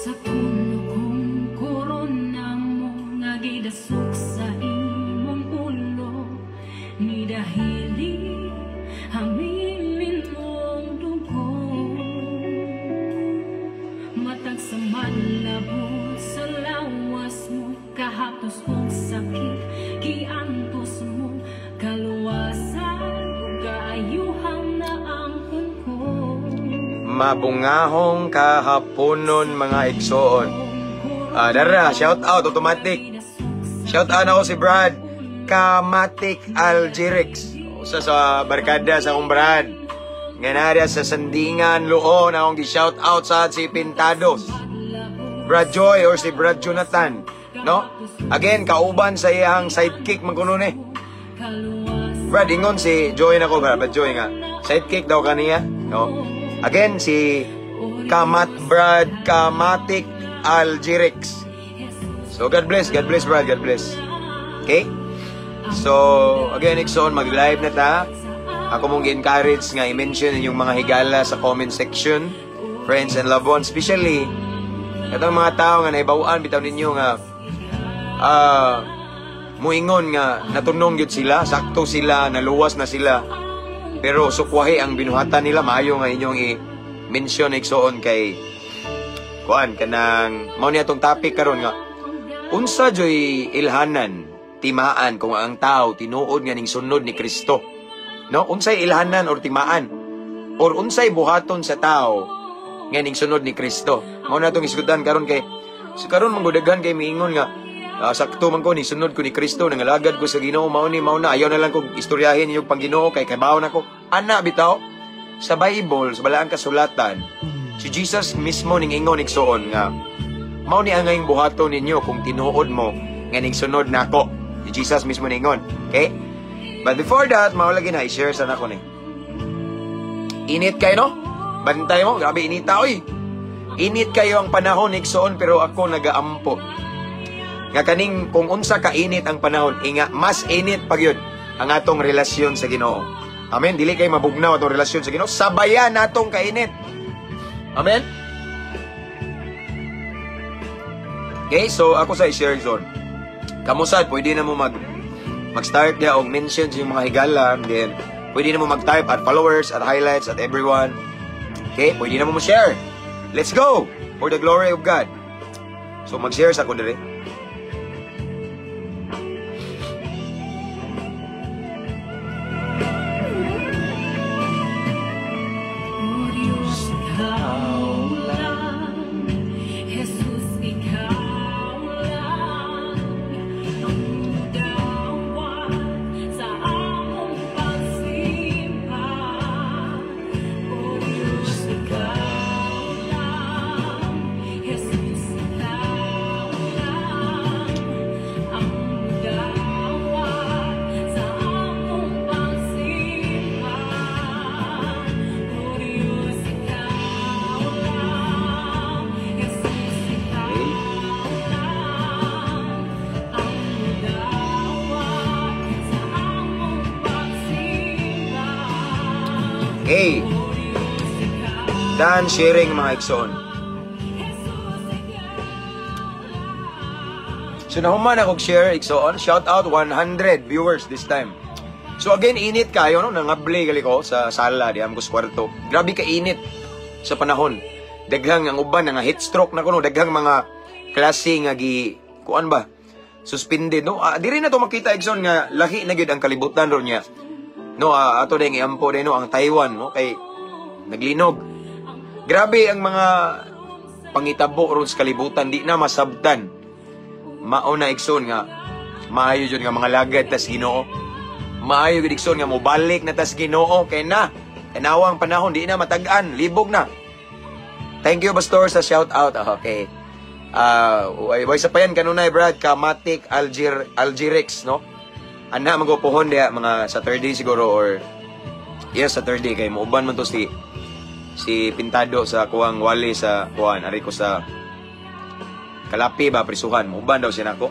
Sa puno kong korona mo nga gidasok sa imong ulo, ni dahili hamilin mong dugo. Matag sa malabo sa lawas mo, kahatos kong sakit kiantos mo, kaluwasan ug kaayuhan na ang ko. Mabungahong kahaponon mga igsoon. Dara, shout out automatic. Shout out ako si Brad Kamatik Algirex. Usa sa barkada sa akong Brad. Nga nara sa Sandingan, Luon, akong gi-shout out sa si Pintados. Brad Joy or si Brad Jonathan. No? Again, kauban sa iyang sidekick man kuno ni. Brad, ingon si Joy na ko, Brad Joy nga. Sidekick daw kaniya. No? Again, si Brad Kamatik Algirex. So, God bless, Brad, God bless. Okay? So, again, Ikson, mag-live na ta. Ako mong gi-encourage nga i-mention yung mga higala sa comment section. Friends and loved ones, especially, itong mga tao nga naibawaan, bitaw ninyo nga, muingon nga, natunong yun sila, sakto sila, naluwas na sila. Pero sukwahi ang binuhatan nila, maayo nga inyong i-mention Ikson kay kuan kanang mao niya tong topic karon nga unsa joy ilhanan timaan kung ang tao tinuod nga ning sunod ni Kristo, no? Unsay ilhanan or timaan or unsay buhaton sa tao nga ning sunod ni Kristo, mao na tong isgutan karon kay karon manggudagan kay miingon nga sakto man ko ni sunod ko ni Kristo, nangalagad ko sa Ginoo, mao na ayaw na lang kog istoryahin yung pangginoo kay kabaw na ko ana bitaw sa Bible sa balaang kasulatan. Si Jesus mismo ning ingon igsoon nga mao ni angay buhaton ninyo kung tinuod mo nga ning sunod nako. Si Jesus mismo ning ingon. Okay? But before that, mao lagi na i-share sa nako ni. Init kayo no? Bantay mo, grabe inita oy. Init kayo ang panahon igsoon pero ako nagaampo. Nga kaning kung unsa ka init ang panahon, inga mas init pag yun ang atong relasyon sa Ginoo. Amen. Dili kay mabugnaw atong relasyon sa Ginoo, sabayan natong kainit. Amen? Okay, so ako sa i-share zone. Kamusad, pwede na mo mag-start niya o mention yung mga higala. Then, pwede na mo mag-type at followers, at highlights, at everyone. Okay, pwede na mo share. Let's go! For the glory of God. So, mag-share sa ako dali. Okay. Dan sharing mga Ikson. So nahuman akong share Ikson. Shout out 100 viewers this time. So again, init kayo no, nangabli gali ko sa sala di am ko sa kwarto. Grabe ka init sa panahon. Daghang ang uban nga heat stroke na kuno, daghang mga klase nga kuan ba? Suspended no. Diri na to makita Ikson nga lahi na gyud ang kalibutan ron niya. No, ato ding iampo din no ang Taiwan no kay naglinog. Grabe ang mga pangitabo ron sa kalibutan, di na masabtan. Mao na Ikson nga maayo jud nga mga lagad tas Ginoo. Maayo gid Ikson nga mobalik na tas Ginoo kay na tanawang panahon di na matag-an, libog na. Thank you Pastor sa shout out. Okay. Way sa payan kanunay Brad Kamatik Algirex no. Ana magopohon dia mga Saturday siguro or yes Saturday kay muuban man to si Pintado sa kuwang wali sa kuan ari ko sa Kalapi ba prisuhan muuban daw siya nako.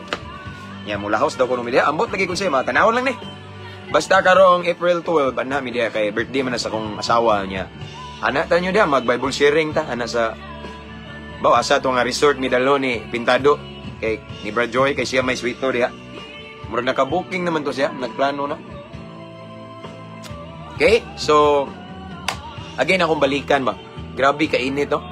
Nya mulahos daw ko no media ambot lagi ko siya mga tanawon lang ni. Basta karong April 12 ana media kay birthday man na sa kong asawa niya. Ana tanyo dia mag Bible sharing ta ana sa Bawa asa to nga resort mi dalo ni Pintado kay ni Brad Joy kay siya may suite diha. Murag naka-booking naman to siya, nagplano na. Okay? So again akong balikan ba. Grabe ka init no.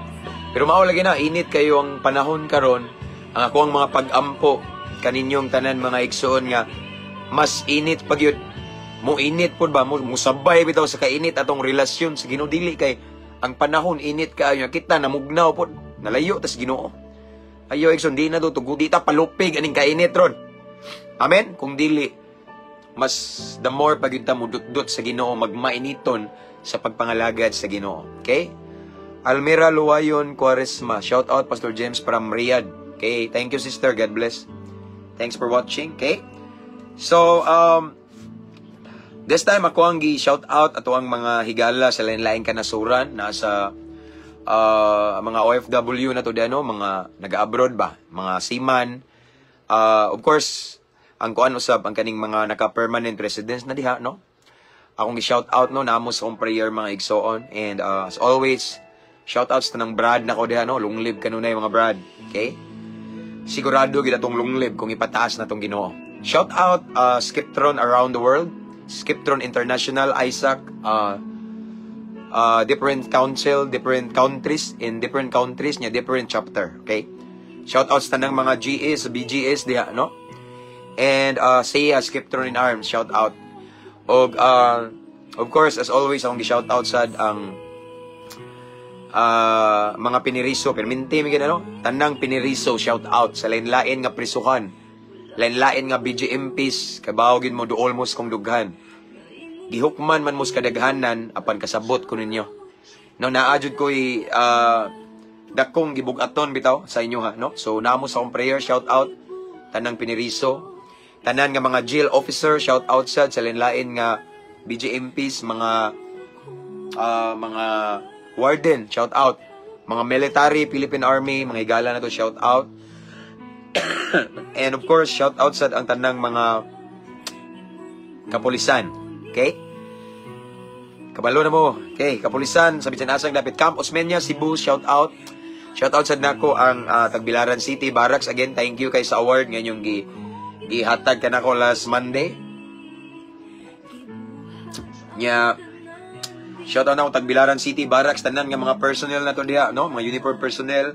Pero mao lagi na init kayo ang panahon karon. Ang ako ang mga pag-ampo kaninyong tanan mga igsoon nga mas init pag yun. Mo init pod ba mo musabay bitaw sa kainit atong relasyon sa Ginoo dili kay ang panahon init kaayo kita namugnaw pod nalayo tas Ginoo. Ayo igsoon di na do tugudi ta palupig aning kainit ron. Amen. Kung dili mas the more pag yun ta mo dut sa Ginoo magmainiton sa pagpangalagad sa Ginoo. Okay? Almira Luwayon Quaresma. Shout out Pastor James from Riyadh. Okay, thank you sister. God bless. Thanks for watching. Okay? So, this time ako ang gi-shout out ato ang mga higala sa lain-laing kanasuran nasa mga OFW na to dano, mga nag-abroad ba, mga seaman. Of course, ang kuan usab ang kaning mga naka-permanent residence na diha, no? Akong gi-shout out no namo sa akong prayer mga igsoon and as always, shout outs to ng Brad na ko diha no, lunglib kanunay mga Brad. Okay? Sigurado gid atong lunglib kung ipataas na tong Ginoo. Shout out Skiptron around the world, Skiptron International, Isaac, different council, different countries, in different countries niya, different chapter. Okay? Shout outs ta ng mga GS, BGS diha no. And say Skiptron in Arms, shout out. Og of course as always akong gi-shout out sad ang mga piniriso, perminti mi gid no, tanang piniriso shout out sa lain-lain nga prisuhan, lain-lain nga BGMPs kabaw gid mo do almost kong dughan. Gihukman man mo sa kadaghanan apan kasabot ko ninyo. No naadjud koy dakong gibug-aton bitaw sa inyo ha no. So namo sa akong prayer shout out tanang piniriso, tanan nga mga jail officer shout out sa lain-lain nga BGMPs, mga warden, shout out. Mga military, Philippine Army, mga higala na to, shout out. And of course, shout out sa ang tanang mga kapulisan. Okay? Kabalo na mo. Okay, kapulisan, sa Bitsan-asang Dapit Camp, Osmeña, Cebu, shout out. Shout out sa nako ang Tagbilaran City, Barracks. Again, thank you kay sa award ngayong gihatag ka nako last Monday. Shout out na akong Tagbilaran City, Barracks, tanan nga mga personnel na to diha, no? Mga uniform personnel,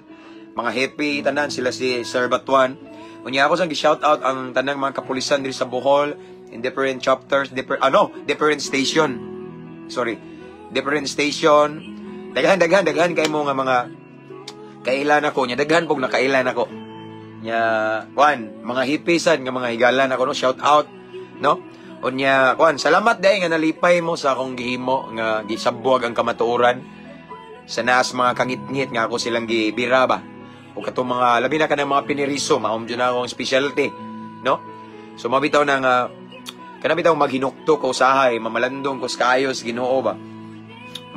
mga happy, tanan sila si Sir Batuan. Unya ako sang gi-shout out ang tanang mga kapulisan diri sa Bohol in different chapters, different station. Different station. Daghan kay mo nga mga kailan ako, nya daghan pog nakailan ako. Nya mga hippisan nga mga higalan ako no, shout out, no? Unya, salamat dahil nga nalipay mo sa akong gihimo nga gisabuag ang kamatuoran sa naas mga kangit-ngit nga ako silang gibira ba. O katong mga labi na ka ng mga piniriso, maom dyan akong specialty, no? So mabitaw na nga kanabitaw maghinukto ko usahay, mamalandong ko sa kaayos Ginoo ba.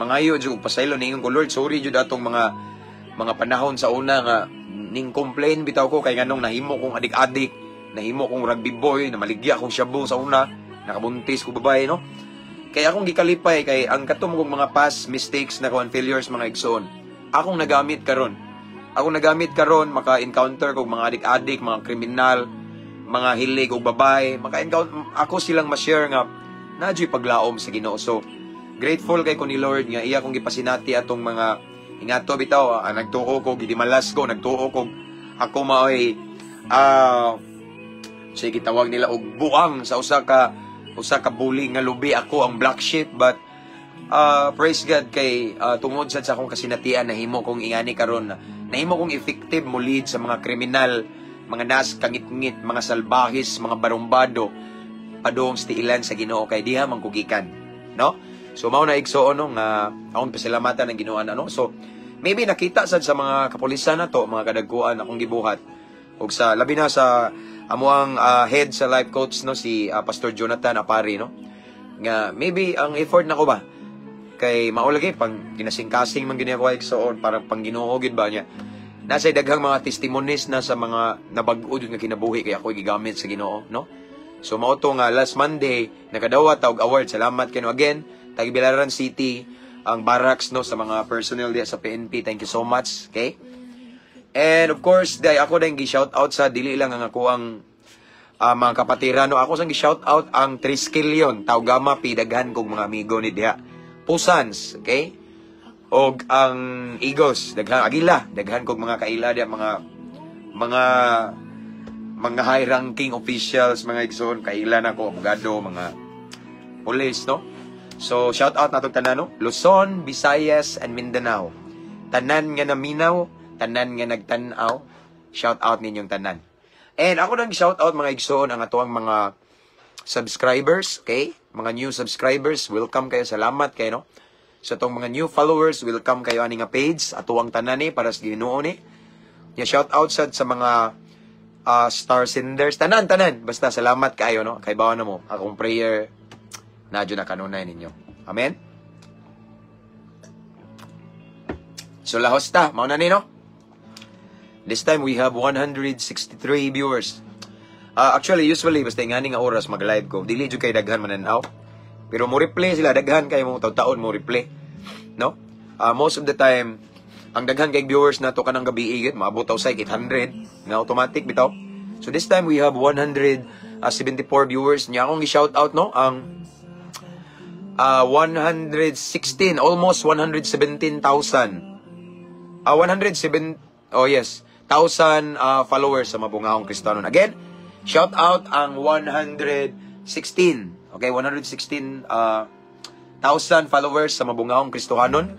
Mangayo jud pasaylo ningon ko Lord, sorry jud atong mga panahon sa una nga ning complain bitaw ko kay nganong nahimo kong adik-adik, nahimo kong rugby boy, na maligya akong shabu sa una. Nakabuntis ko babae, no? Kaya akong gikalipay kay ang katumugong mga past mistakes na kuan failures mga igsoon. Akong nagamit karon, maka-encounter kog mga adik-adik, mga kriminal, mga hilig og babae, maka-encounter ako silang ma-share nga nadyo'y paglaom sa Ginoo. So grateful kay ko ni Lord nga iya kong gipasinati atong mga ingato bitaw, nagtuo ko gidimalas ko, nagtuo ko ako maoy sige tawag nila og buang sa usa ka bully nga lubi ako ang black sheep, but praise God kay tungod sa akong kasinatian nahimo kong ingani karon, nahimo kong effective mo lead sa mga kriminal, mga nas kangit-ngit, mga salbahis, mga barumbado padung stiilan sa Ginoo kay diha man kugikan, no? So mao na igsoon no nga akong pasalamatan ng Ginoo ano. So maybe nakita sad sa mga kapulisan na to, mga kadagkuan akong gibuhat og sa labi na sa amuang head sa life coach no, si Pastor Jonathan Apari no, nga maybe ang effort nako ba kay maulagi pang kinasing-kasing man gyud ako igsoon para pang Ginoo gid ba niya. Nasa daghang mga testimonies na sa mga nabag-o nga kinabuhi kay ako gigamit sa Ginoo no. So mao to nga last Monday nakadawat og award. Salamat kano again Tagbilaran City ang Barracks no sa mga personnel diya sa PNP. Thank you so much. Okay? And of course, ako din gi-shout out sa dili lang ang ako ang mga kapatirano. Ako sang gi-shout out ang Triskelion, Taugama, pidaghan kong mga amigo ni diha. Pusans, okay? Og ang Eagles, daghan Agila, daghan kog mga kaila diha, mga high ranking officials, mga igsoon, kaila na ko, abogado, mga police, no? So, shout out natong tanan, no? Luzon, Visayas, and Mindanao. Tanan nga naminaw, tanan nga nagtanaw, shout out ninyong tanan. And ako nang shout out mga igsoon ang atuang mga subscribers, okay? Mga new subscribers, welcome kayo, salamat kayo, no? Sa tong mga new followers, welcome kayo ani nga page, atuang tanan ni para sa Ginoo ni. Ya shout out sa mga star senders, tanan, basta salamat kayo, no? Kay bawa na mo, akong prayer nadyo na kanunay ninyo. Amen? So lahos ta, mauna ni, no? This time we have 163 viewers. Actually, usually, basta nga nga oras mag-live ko, dili jud kay daghan mananaw. Pero mo replay sila, daghan kay mo taon mo replay. No? Most of the time, ang daghan kay viewers na to kanang gabi igit, maabot taw sa 800 na automatic bitaw. So this time we have 174 viewers. Nya akong gi-shout out, no? Ang 116, almost 117,000. 107, oh yes, 1,000 followers sa Mabungahong Kristanon. Again, shout out ang 116. Okay, 116,000 followers sa Mabungahong Kristohanon.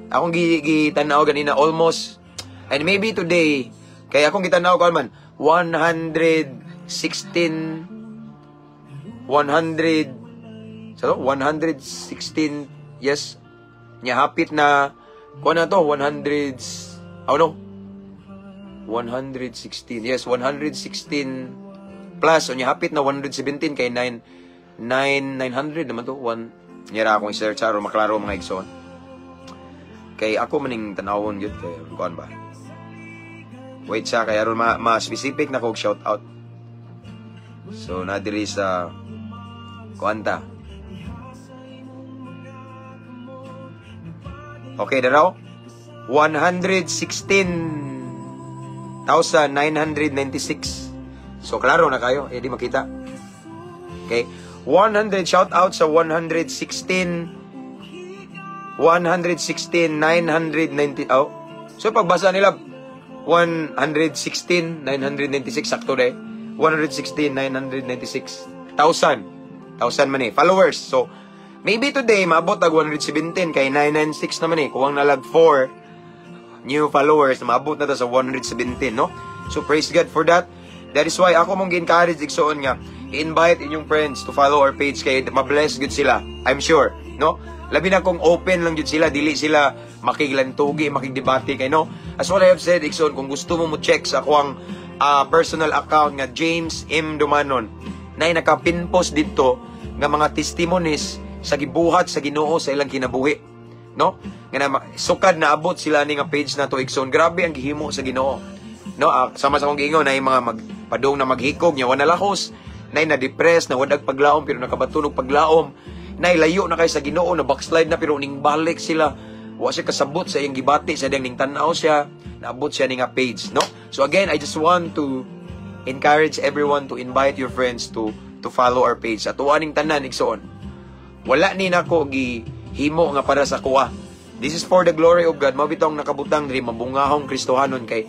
Akong gitanaw ganina almost, and maybe today, kaya akong gitanaw ko man 116, yes, nya hapit na kuha na to 100, oh no, 116, yes, 116 plus, so nya hapit na 117 kay 900 naman to, nyara akong i-search aro maklaro mga igsoon. Kay ako maning tanawon gyud kay kuan ba. Wait sa kay aron ma-specific na kog shout out. So na diri sa kuanta. Okay, daraw 116,996. So klaro na kayo, di makita. Okay. 100 shout out sa 116,990. Oh. So pagbasa nila 116,996 sakto day. 116,996,000 man eh followers. So maybe today maabot tag 117 kay 996 naman eh. Kuwang nalag 4 new followers, maabot na ta sa 117, no? So praise God for that. That is why ako mong gi-encourage igsoon nga i-invite inyong friends to follow our page kay ma-bless good sila. I'm sure, no? Labi na kung open lang jud sila, dili sila makiglantugi, makigdebate kay, no? As what I have said, igsoon, kung gusto mo check sa akong personal account nga James M. Dumanon, na naka-pinpost dito nga mga testimonies sa gibuhat sa Ginoo sa ilang kinabuhi, no? Nga sukad na abot sila ni nga page na to igsoon. Grabe ang gihimo sa Ginoo, no? Sama sa akong giingon na mga padong na maghikog nya wala lahos, na depressed na wadag paglaom pero nakabatunog paglaom, na layo na kay sa Ginoo, na backslide na pero ning balik sila, wa siya kasabot sa iyang gibati sa diyang ning tan-aw siya, naabot siya ni nga page, no? So again, I just want to encourage everyone to invite your friends to follow our page. At uwaning tanan igsoon, wala ni nako gihimo nga para sa kuha. This is for the glory of God. Mabitong nakabutang diri Mabungahong Kristohanon kay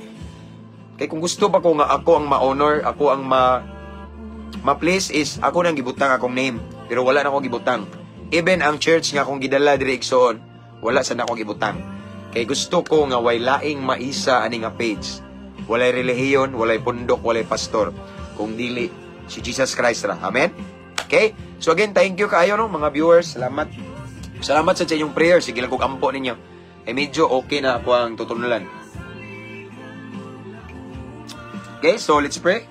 kung gusto pa ko nga ako ang ma-honor, ako ang ma-place is ako nang gibutang akong name, pero wala na akong gibutang. Even ang church nga akong gidala diri igsoon, wala sa na akong gibutang. Kay gusto ko nga way laing maisa ani nga page. Walay relihiyon, walay pundok, walay pastor, kung dili si Jesus Christ ra. Amen? Okay? So again, thank you kaayo, no, mga viewers. Salamat. Salamat sa inyong prayer. Sige lang kong ampo ninyo. Medyo okay na ako ang tutunulan. Okay, so let's pray.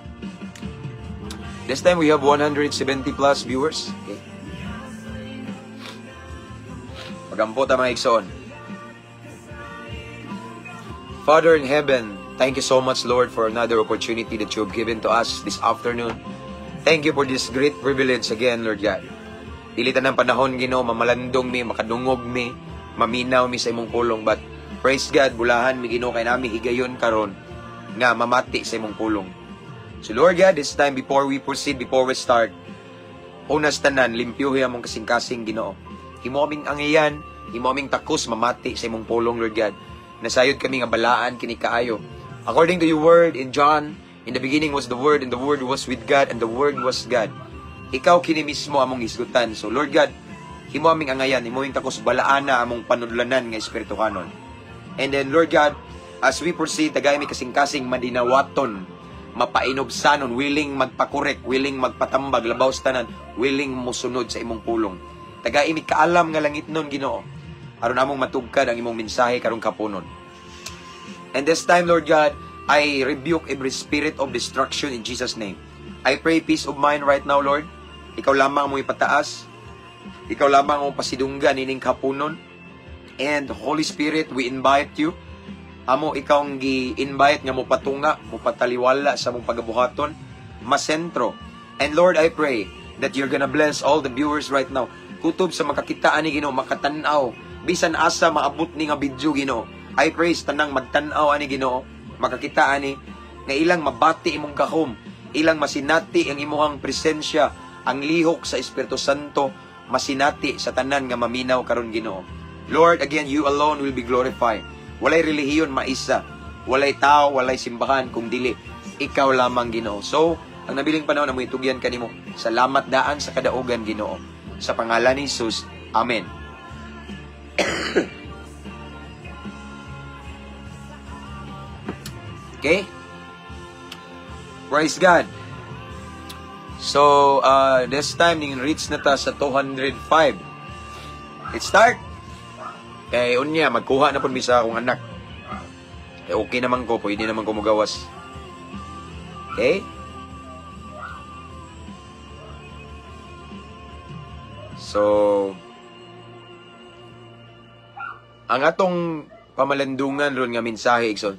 This time we have 170 plus viewers. Okay. Pagampo ta mga igsoon. Father in heaven, thank you so much, Lord, for another opportunity that you have given to us this afternoon. Thank you for this great privilege again, Lord God. Dilitan ng panahon, Ginoo, mamalandong mi, makadungog mi, maminaw mi sa imong pulong, but praise God, bulahan mi Ginoo kay nami higayon karon nga mamati sa imong pulong. So Lord God, this time before we proceed, before we start, unas tanan, limpyuhi among kasing-kasing Ginoo. Himo aming angayan, himo aming takos mamati sa imong pulong, Lord God. Nasayod kami nga balaan kini kaayo. According to your word in John, in the beginning was the Word, and the Word was with God, and the Word was God. Ikaw kini mismo among hisgutan. So Lord God, himo aming angayan, himo aming takos balaana among panudlanan nga espiritu kanon. And then Lord God, as we proceed, tagay mi kasing-kasing madinawaton, mapainobsanon, willing magpakorek, willing magpatambag, labaw sa tanan, willing musunod sa imong pulong. Tagay mi kaalam nga langit nun, Ginoo, aron among matugkad ang imong mensahe karong kapunon. And this time, Lord God, I rebuke every spirit of destruction in Jesus' name. I pray peace of mind right now, Lord. Ikaw lamang mo ipataas. Ikaw lamang mo pasidunggan ining kapunon. And Holy Spirit, we invite you. Amo ikaw ang gi-invite nga mo patunga, mo pataliwala sa mong pagabuhaton, masentro. And Lord, I pray that you're gonna bless all the viewers right now. Kutob sa makakitaan ni Ginoo, makatanaw, bisan asa maabot ni nga video, Ginoo. I pray sa tanang magtanaw ani Ginoo, makakitaan ni nga ilang mabati imong gahom, ilang masinati ang imuhang presensya, ang lihok sa Espiritu Santo, masinati sa tanan nga maminaw karon Ginoo. Lord, again, you alone will be glorified. Walay relihiyon maisa, walay tao, walay simbahan kung dili ikaw lamang Ginoo. So, ang nabiling panahon na mo itugyan kanimo. Salamat daan sa kadaugan Ginoo. Sa pangalan ni Jesus. Amen. Okay? Praise God. So, this time, reach na ta sa 205. Let's start. Kaya unya, magkuha na po misa akong anak. Okay naman ko, pwede naman ko magawas. Okay? So, ang atong pamalandungan ron nga mensahe, Igson,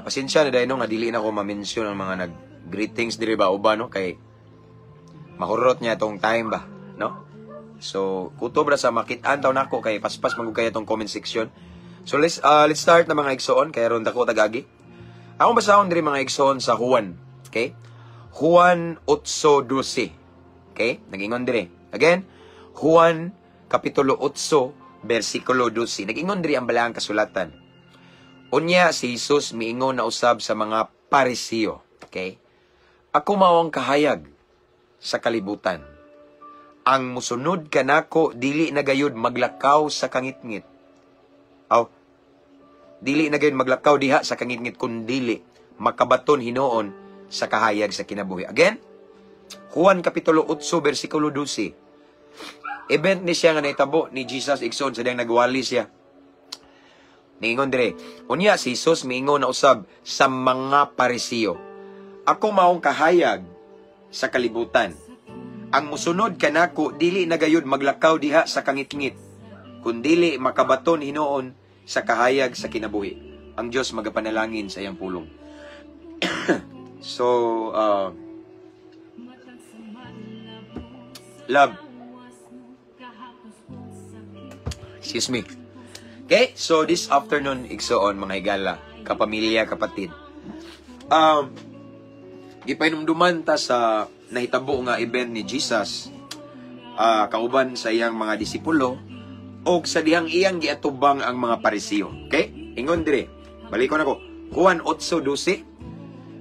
pasensya na dahil nga dili na ko ma-mention ang mga nag-greetings diri ba uba, no? Kay mahurot niya itong time ba, no? So, kutob ra sa makitaan taw nako kay paspas magugaya tong comment section. So, let's start na mga igsoon kay ron dako tagagi. Akong basahon diri mga igsoon sa Juan, okay? Juan 8:12. Okay? Nagingon diri. Again, Juan kapitulo 8 versikulo 12. Nagingon diri ang balaang kasulatan. Unya si Jesus miingon na usab sa mga Parisiyo, okay? Ako mao ang kahayag sa kalibutan. Ang musunod kanako dili na gayud maglakaw sa kangitngit. Dili na gayud maglakaw diha sa kangitngit kun dili makabaton hinuon sa kahayag sa kinabuhi. Again, Juan kapitulo 8 versikulo 12. Event ni siya nga naitabo ni Jesus igsoon sa diyang nagwali siya. Niingon dire, unya si Jesus miingon na usab sa mga Parisiyo. Ako maong kahayag sa kalibutan. Ang musunod kanako dili na gayud maglakaw diha sa kangitngit, kun dili makabaton hinuon sa kahayag sa kinabuhi. Ang Dios magapanalangin sa iyang pulong. So, love. Excuse me. Okay, so this afternoon, igsoon, mga higala, kapamilya, kapatid. Gipainumduman ta sa nahitabo nga event ni Jesus, kauban sa iyang mga disipulo, o sa dihang iyang giatubang ang mga Parisiyo. Okay? Ingon dire. Balik ko na ko. Juan 8:12.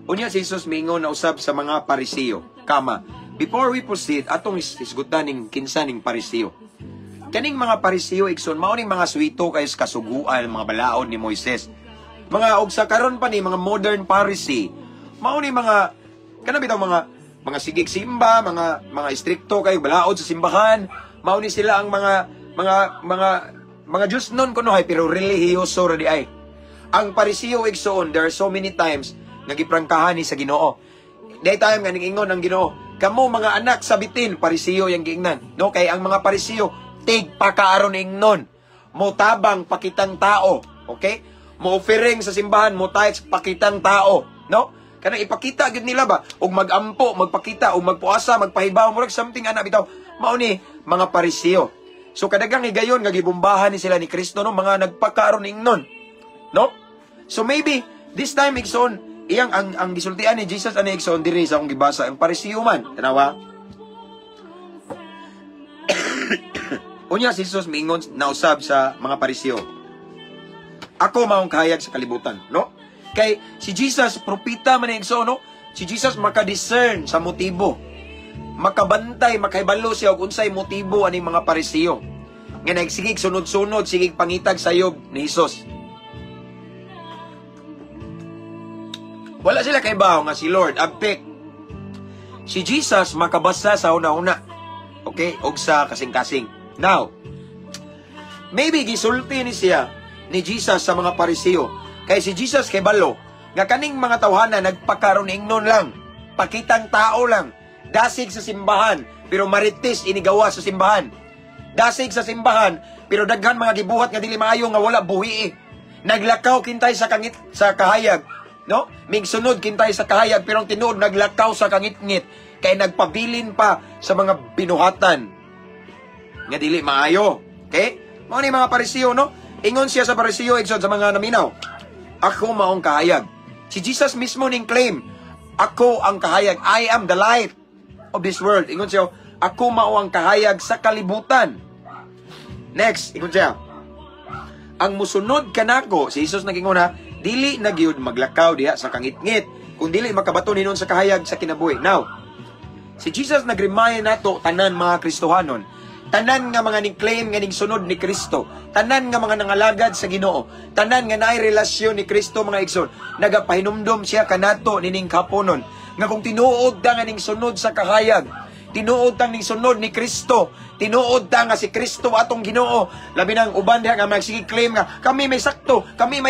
Unya si Jesus miingon na usab sa mga Parisiyo. Kama, before we proceed, atong isgutan ning kinsa ning Parisiyo. Kaning mga Parisiyo, igsoon, mao ning mga suwito kay kasuguan, mga balaod ni Moises. Mga og sa karon pa ni mga modern Pharisee, mao ni mga kana bitaw mga sigig simba, mga istrikto kay balaod sa simbahan. Mao ni sila ang mga Diyos nun kuno hay pero relihiyoso ra di ay. Ang Parisiyo igsoon, there are so many times nga giprangkahan ni sa Ginoo. Day time nga ningingon ang Ginoo, kamo mga anak sa bitin, Parisiyo yang giingnan. No, kay ang mga Parisiyo tig pakaaron ingnon. Mo tabang pakitang tao, okay? Mo offering sa simbahan, mo tithes pakitang tao, no? Kanang ipakita gid nila ba og magampo, magpakita og magpuasa, magpahibaw murag something ana bitaw. Mao ni mga Parisiyo. So kadagang higayon nga gibumbahan ni sila ni Kristo no mga nagpakaron ingnon. No? So maybe this time igsoon iyang ang gisultian ni Jesus ani igsoon diri sa akong gibasa ang Parisiyo man. Tanawa. Unya si Jesus miingon nausab sa mga Parisiyo. Ako maong kahayag sa kalibutan, no? Kay si Jesus propeta man igsoon no? Si Jesus maka-discern sa motibo. Makabantay, makahibalo siya og unsay motibo aning mga Parisiyo. Nga nagsigig sunod-sunod sigig pangitag sayop ni Jesus. Wala sila kaibaw nga si Lord abpek. Si Jesus makabasa sa una-una. Okay? Og sa kasing-kasing. Now, maybe gisulti ni siya ni Jesus sa mga Parisiyo. Kay si Jesus kay balo nga kaning mga tawhana nagpakaron ingnon lang, pakitang tao lang, dasig sa simbahan, pero marites inigawa sa simbahan. Dasig sa simbahan, pero daghan mga gibuhat nga dili maayo nga wala buhi. Naglakaw kintay sa kahayag, no? Migsunod kintay sa kahayag, pero ang tinuod naglakaw sa kangit-ngit, kay nagpabilin pa sa mga binuhatan nga dili maayo. Okay? Mao ni mga Parisiyo, no? Ingon siya sa Parisiyo igsoon sa mga naminaw. Ako maong kahayag. Si Jesus mismo ning claim, ako ang kahayag. I am the light of this world. Ingon siya, ako mao ang kahayag sa kalibutan. Next, ingon siya, ang musunod kanako, si Jesus nagingon ha, dili na gyud maglakaw diha sa kangit-ngit, kung dili makabato ninon sa kahayag sa kinabuhi. Now, si Jesus nag-remind nato tanan mga Kristohanon, tanan nga mga ning-claim nga ning-sunod ni Kristo, tanan nga mga nangalagad sa Ginoo, tanan nga naay relasyon ni Kristo mga igsoon, nagapahinumdom siya kanato nining kaponon nga kung tinuod ta nga ning-sunod sa kahayag, tinuod tang ning-sunod ni Kristo, tinuod ta nga si Kristo atong Ginoo, labi nang uban diha nga magsige claim nga kami may sakto, kami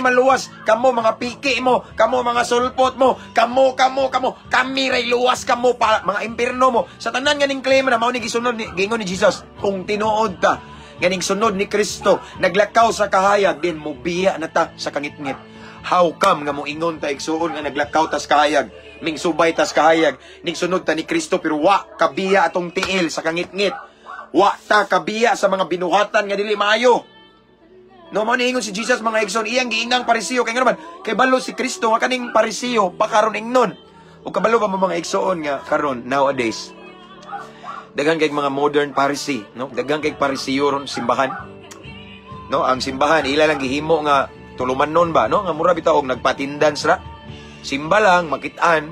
maluwas, kamo mga piki mo, kamo mga sulpot mo, kami ray luwas kamo pa mga impierno mo. Sa tanan nga ning claim na mao ni gisunod ni gingon ni Jesus, kung tinuod ta ganing sunod ni Kristo, naglakaw sa kahayag, din mubiya na ta sa kangit-ngit. How come nga mo ingon ta igsuon nga naglakaw ta sa kahayag, ming subay ta sa kahayag, ning sunod ta ni Kristo, pero wa kabiya atong tiil sa kangit-ngit, wa ta kabiya sa mga binuhatan nga dili maayo. No mo niingon si Jesus mga igsoon, iyang giingang Parisiyo kay nga naman kay balo si Kristo nga kaning Parisiyo pakaron ingnon. O kabalo pa mo mga igsoon nga karon nowadays. Daghang kay mga modern Parisi, no? Daghang kay Parisiyo ron simbahan. No, ang simbahan ila lang gihimo nga tuluman non ba, no? Nga mura bitaw og nagpatindan sira. Simba lang makit-an,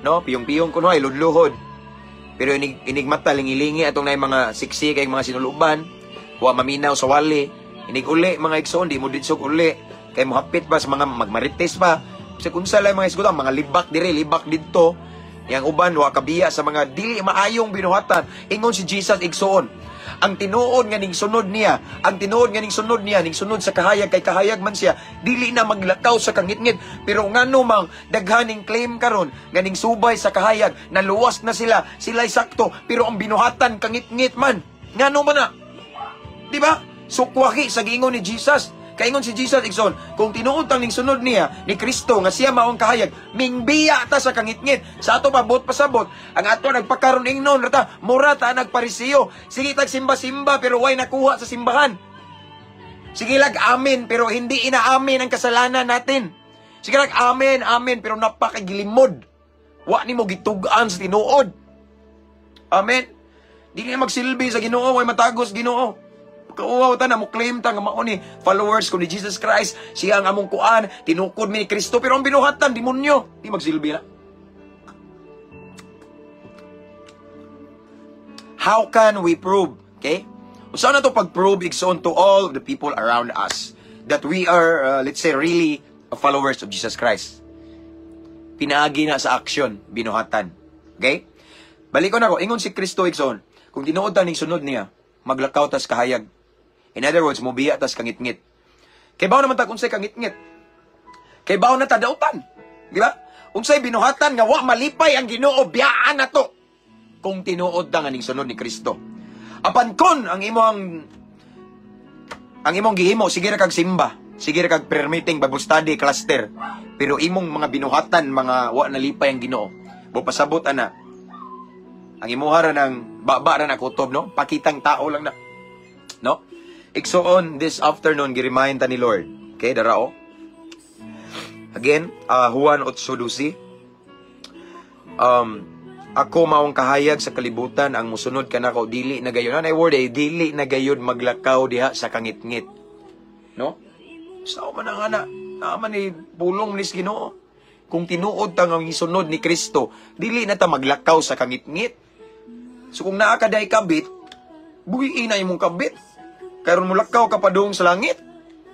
no? Piyong-piyong kuno ay ludluhod. Pero inigmata lingi-lingi atong nay mga siksi kay mga sinuluban, wa maminaw sa wali. Inig-uli mga igsoon, di mo ditsog uli. Kay mohapit pa sa mga magmarites pa. Sa kunsa lang mga isgutang, mga libak dire, libak dito. Yang uban, wa kabiya sa mga dili maayong binuhatan. Ingon si Jesus igsoon. Ang tinuod nga ning sunod niya, ning sunod sa kahayag, kay kahayag man siya, dili na maglakaw sa kangit-ngit. Pero ngano mang daghaning claim karon nga ning subay sa kahayag, naluwas na sila'y sakto, pero ang binuhatan kangit-ngit man. Ngano man na? Di ba? Sukwahi sa giingon ni Jesus. Kaingon si Jesus igsoon, kung tinuod tang ning sunod niya ni Kristo nga siya maong kahayag, mingbiya ta sa kangit-ngit. Sa ato pabot pasabot, ang ato nagpakaron ingnon rata, mura ta nagparisiyo. Sige tag simba-simba pero way nakuha sa simbahan. Sige lag amen pero hindi inaamin ang kasalanan natin. Sige lag amen pero napakagilimod. Wa nimo gitugaan sa tinuod. Amen. Di kay magsilbi sa Ginoo, way matagos Ginoo. Kauwaw ta na mo claim ta nga mao ni followers ko ni Jesus Christ, siya ang among kuan, tinukod mi ni Kristo, pero ang binuhatan demonyo, di magsilbi na. How can we prove, okay? Usa na to pag-prove igsoon to all the people around us that we are, let's say, really followers of Jesus Christ. Pinaagi na sa action, binuhatan. Okay? Balik ko na ko, ingon si Kristo igsoon, kung tinuod ta ning sunod niya, maglakaw tas kahayag. In other words, mubiya tas kangit-ngit. Kay bawo naman ta unsay kangit-ngit. Kay bawo na ta dautan. Di ba? Unsay binuhatan nga wa malipay ang Ginoo, biyaan na to. Kung tinuod ta nga ning sunod ni Kristo. Apan kon ang imong gihimo, sige ra kag simba, sige ra kag prayer meeting, Bible study, cluster. Pero imong mga binuhatan, mga wa nalipay ang Ginoo. Bopasabot ana. Ang imuha ra ng baba ra na kutob, no? Pakitang tao lang na. Igsoon, this afternoon, gi-remind ta ni Lord. Okay, darao. Again, Juan 8:12. Ako maong kahayag sa kalibutan, ang musunod ka nako, dili na gayon. Ano word dili na gayon maglakaw diha sa kangit-ngit. No? Sao man ang ana? Naman ni pulong nis Ginoo. Kung tinuod ta nga gisunod ni Kristo, dili na ta maglakaw sa kangit-ngit. So kung naa ka day kabit, buhiin na imong kabit. Karon mo lakaw ka pa doong sa langit.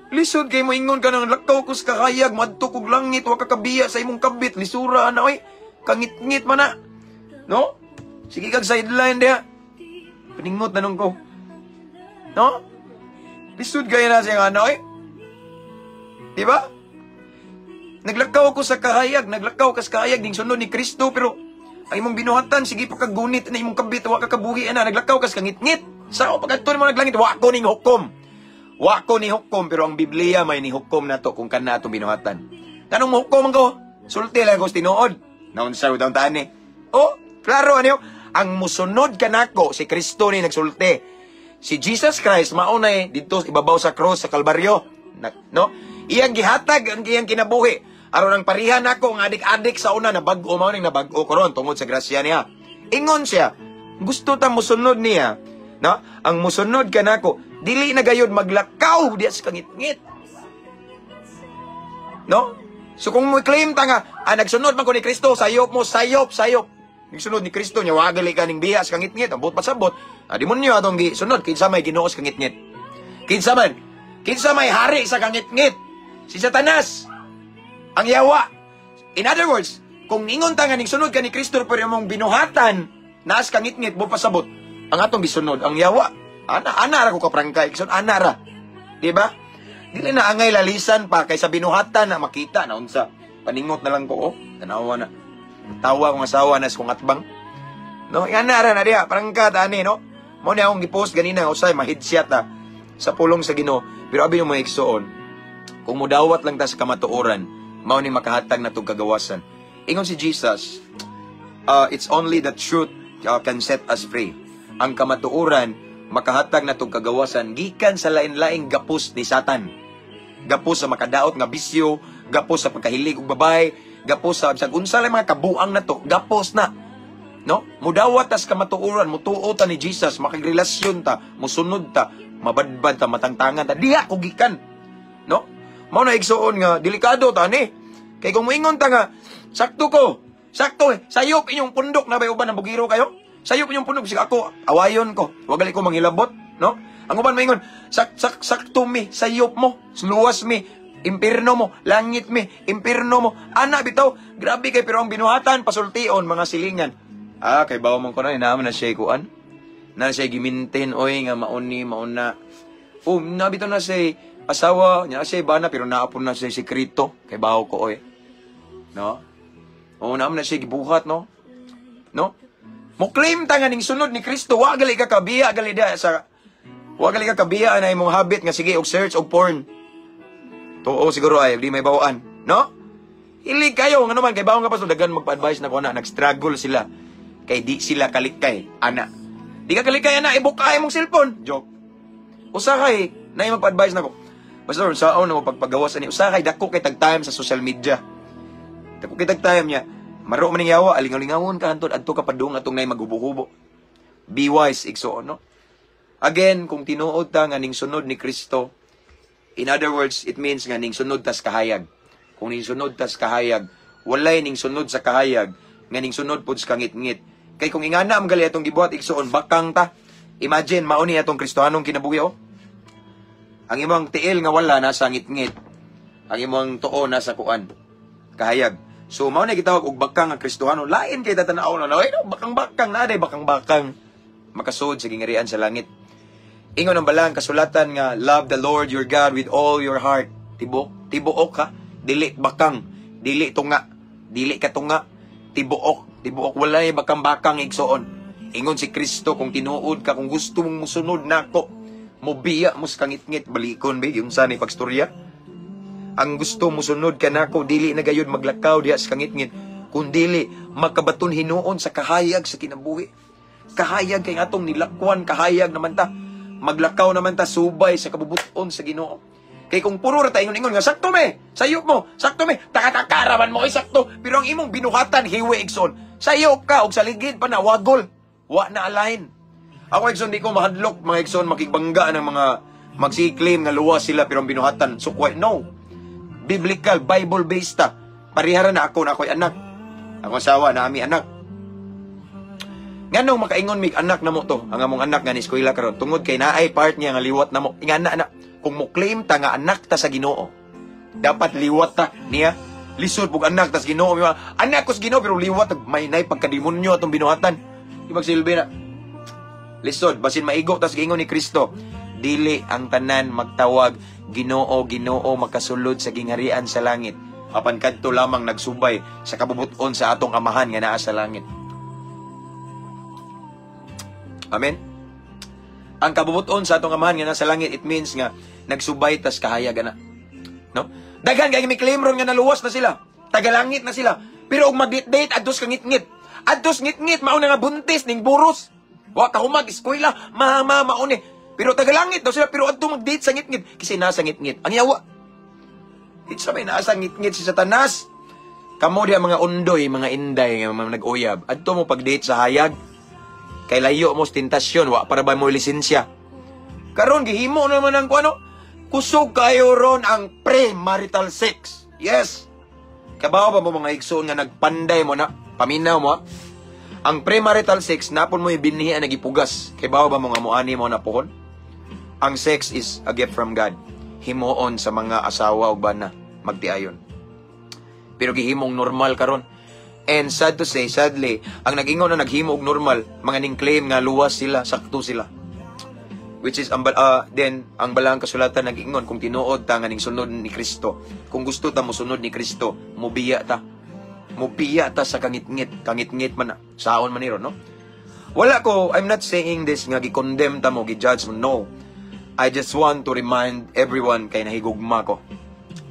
Lisod kay mo ingon ka nang lakaw ko sa kahayag, madto kog langit, wa ka kabiya sa imong kabit, lisura na oy. Kangit-ngit man na. No? Sige kag sideline diha. Paningot na nung ko. No? Lisod kaya na siya nga oy. Diba? Naglakaw ko sa kahayag, naglakaw ka sa kahayag, ding sunod ni Kristo, pero ang imong binuhatan, sige pa kagunit na imong kabit, wa ka kabuhi na, naglakaw ka sa kangit-ngit. Sao pagkatun mo naglangit, wa ko ning hukom. Wa ko ni hukom, pero ang Biblia may ni hukom na to kung kana itong binuhatan. Kanong mo hukom ko? Sulti lang ko tinuod. Naunsa daw taan eh. Oh, klaro ano? Ang musunod kanako si Kristo ni nagsulti. Si Jesus Christ maunay dito ibabaw sa cross sa Kalbaryo, no? Iyang gihatag ang iyang kinabuhi. Aron ang parihan nako ang adik-adik sa una na bag-o mao ning nabag-o karon tungod sa grasya niya. Ingon siya, gusto ta musunod niya, no? Ang musunod kanako, dili na gayud maglakaw diya sa kangit-ngit. No? So kung mo claim ta nga, nagsunod man ko ni Kristo, sayop mo, sayop. Nagsunod ni Kristo niya, wagali ka ning biya sa kangit-ngit, ambot pasabot. Demonyo atong gisunod, kinsa may Ginoo sa kangit-ngit. Kinsa may hari sa kangit-ngit. Si Satanas. Ang yawa. In other words, kung ingon ta nga ning sunod ka ni Kristo pero imong binuhatan, naas kangit-ngit, mo pasabot. Ang atong gisunod, ang yawa. Ana ra ko kaprangkay, ana ra. Di ba? Dili na angay lalisan pa kaysa binuhatan na makita na unsa. Paningot na lang ko, tanawa na. Tawa kong asawa na sa kong atbang. No, yan na diya, prangka tani, no? Mo na akong gipost ganina, usay mahidsyat sa pulong sa Ginoo. Pero abi yung mga igsoon, kung mudawat lang ta sa kamatuoran, mao ni makahatag na tong kagawasan. Ingon si Jesus, it's only the truth can set us free. Ang kamatuoran makahatag na tong kagawasan gikan sa lain-laing gapos ni Satan. Gapos sa makadaot nga bisyo, gapos sa pagkahilig og babae, gapos sa unsa lang mga kabuang na to, gapos na. No? Mudawat tas kamatuoran, mutuo ta ni Jesus, makagrelasyon ta, musunod ta, mabadbad ta, matangtangan ta, diha ko gikan. No? Mao na igsuon nga delikado ta ni. Kay kung moingon ta nga sakto sayop inyong pundok na bay uban ang bugiro kayo. Sayop inyong pundok sig ako awayon ko, wagali ko manghilabot, no? Ang uban moingon sakto mi, sayop mo, luwas mi, impierno mo, langit mi, impierno mo. Ana bitaw, grabe kay pero ang binuhatan pasultion mga silingan. Kay bawo man ko na inaman na siya kuan. Na siya gimintin oy nga mauna. Nabitaw na siya asawa, niya siya bana pero naapon na siya sekreto kay bawo ko oy. No? Naman na siya gibuhat, no? No? Mo claim ta nga ning sunod ni Kristo, wa gali ka kabiya gali da sa wa gali ka kabiya na imong habit nga sige og search og porn. Tuo siguro ay di may bawaan, no? Hilig kayo nga naman kay bawon nga pa dagan magpa-advise na ko na nag-struggle sila kay di sila kalikay ana. Di ka kalikay ana ibukay mong cellphone. Joke. Usa kay na magpa-advise na ko. Basta saon na mo pagpagawas ani usa kay dako kay tag time sa social media. Dako kay tag time niya. Maro man ning yawa, alingaw-lingawon ka hantod adto ka padung atong nay maghubo-hubo. Be wise igsoon, no? Again, kung tinuod ta nga ning sunod ni Kristo, in other words, it means nga ning sunod tas kahayag. Kung ning sunod tas kahayag, walay ning sunod sa kahayag, nga ning sunod pud sa kangit-ngit. Kay kung ingana am gali atong gibuhat igsoon, bakang ta. Imagine mauni atong Kristohanong kinabuhi oh. Ang imong tiil nga wala nasa ngit-ngit. Ang imong tuo nasa kuan, kahayag. So mao na gitawag og bakang ang Kristohano. Lain kay tatanaw na oy no, bakang-bakang na day bakang-bakang makasud sa gingarian sa langit. Ingon ang balang kasulatan nga love the Lord your God with all your heart. Tibuok ka, dili bakang, dili tunga, dili ka tunga, tibuok wala ay bakang-bakang igsoon. Ingon si Kristo kung tinuod ka, kung gusto mong musunod nako, mobiya mo sa kangit-ngit balikon ba yung sa ni pagstorya. Ang gusto mo sunod ka nako, dili na gayud maglakaw diha sa kangit-ngit, kundi makabaton hinuon sa kahayag sa kinabuhi. Kahayag kay atong nilakwan, kahayag naman ta. maglakaw naman ta subay sa kabubuton sa Ginoo. Kay kung puro ra ta ingon-ingon nga sakto me, sayop mo, sakto me, taka-takaraman mo ay sakto, pero ang imong binuhatan hiwi igsoon. Sayop ka og sa ligid pa na wagol, wa na align. Ako igsoon di ko mahadlok mga igsoon makigbangga ng mga magsi-claim nga luwas sila pero ang binuhatan sukway. No. Biblical, Bible based ta. Parihara na ako na ako'y anak. Ako asawa na ami anak. Nganong makaingon mig anak na mo to, ang among anak nga ni eskwela karon tungod kay naay part niya nga liwat na mo. Ingana na kung mo claim ta nga anak ta sa Ginoo, dapat liwat ta niya. Lisod pug anak ta sa Ginoo, anak ko sa Ginoo pero liwat may nay pagkademonyo atong binuhatan. Ibag silbi na. Lisod basin maigo ta sa gingon ni Kristo. Dili ang tanan magtawag Ginoo, Ginoo makasulod sa gingharian sa langit. Apan kadto lamang nagsubay sa kabubuton sa atong Amahan nga naa sa langit. Amen. Ang kabubuton sa atong Amahan nga nasa langit, it means nga nagsubay tas kahayag na. No? Daghan kay mi claim ron nga naluwas na sila. Tagalangit na sila. Pero og mag-date adtos ka ngit-ngit. Adtos ngit-ngit mao na nga buntis ning buros. Wa ka humag eskwela, mauni. Pero tagalangit daw sila pero adto mag-date sa ngit-ngit kasi nasa ngit-ngit. Ang yawa. It's sabay nasa ngit-ngit si Satanas. Kamo diha mga undoy, mga inday nga mga nag-uyab. Adto mo pag-date sa hayag. Kay layo mo sa tentasyon, wa para ba mo lisensya. Karon gihimo naman ang kuano? Kusog kayo ron ang premarital sex. Yes. Kabaw ba mo mga igsoon nga nagpanday mo na? Paminaw mo ha? Ang premarital sex, napon mo yung binhi na gipugas. Kabaw ba mo nga muani mo na pohon? Ang sex is a gift from God. Himuon sa mga asawa o bana, magtiayon. Pero gihimong normal karon. And sad to say, sadly, ang nag-ingon na naghimo og normal, mga ning claim nga luwas sila, sakto sila. Which is, then, ang balang kasulatan nag-ingon, kung tinuod ta nga ning sunod ni Kristo, kung gusto ta mo sunod ni Kristo, mubiya ta. Mubiya ta sa kangit-ngit. Kangit-ngit man na. Saon man niro, no? Wala ko, I'm not saying this nga gi-condemn ta mo, gi-judge mo. No. I just want to remind everyone kay nahigugma ko.